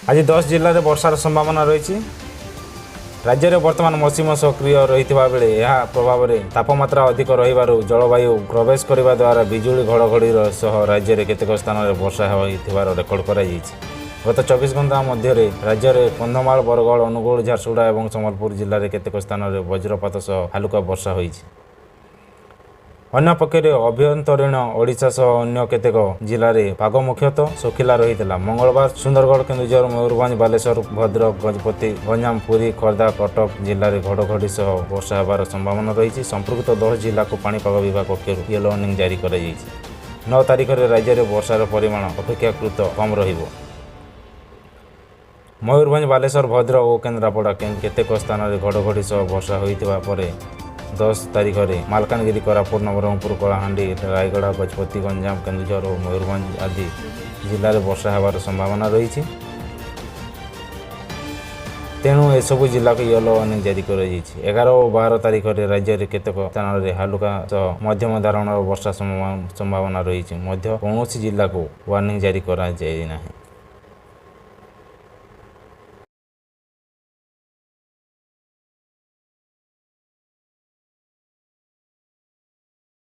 आज 10 जिले में वर्षार संभावना रही। राज्य में वर्तमान मौसम सक्रिय रही बेले प्रभाव में तापमात्रा अधिक रही जलवायु प्रवेश करने द्वारा बिजुली घड़घड़ी राज्य में केतेक स्थान में वर्षा होइथिबार रेकर्ड कर गत 24 घंटा मध्य राज्य में कंधमाल बरगढ़ अनुगुल झारसुगुड़ा और संबलपुर जिले में केतेक स्थान में वज्रपात सह हालुका वर्षा होइछि। अन्य पक्षे अभ्यंतरीण ओडिशा सह अन्य केतेक जिले में पाग मुख्यतः शुखिला रही। मंगलवार सुंदरगढ़ केन्दुझर मयूरभंज बालेश्वर भद्रक गजपति गंजाम पुरी खोर्धा कटक जिले में घड़घड़ी सह वर्षा होबार संभावना रही। संपृक्त 10 जिला को पाणीपाग विभाग पक्षर येलो वार्निंग जारी कर 9 तारिख में राज्य में वर्षार परिमाण अपेक्षाकृत कम रहिबो। मयूरभंज बालेश्वर भद्रक और केन्द्रापड़ा केतेक स्थान में घड़घड़ी सह वर्षा होइथिबा परे 10 तारिख में मालकानगिरी कोरापुट नवरंगपुर कलाहांडी रायगढ़ गजपति गंजाम केन्दुझर और मयूरभंज आदि जिले में वर्षा होबार संभावना रही। तेणु एसबू जिला को येलो वार्निंग जारी कर 11 और 12 तारिख में राज्य में केतेक स्थान में हालुका मध्यम धरणर वर्षा संभावना रही। कौन जिला को वार्निंग जारी कर।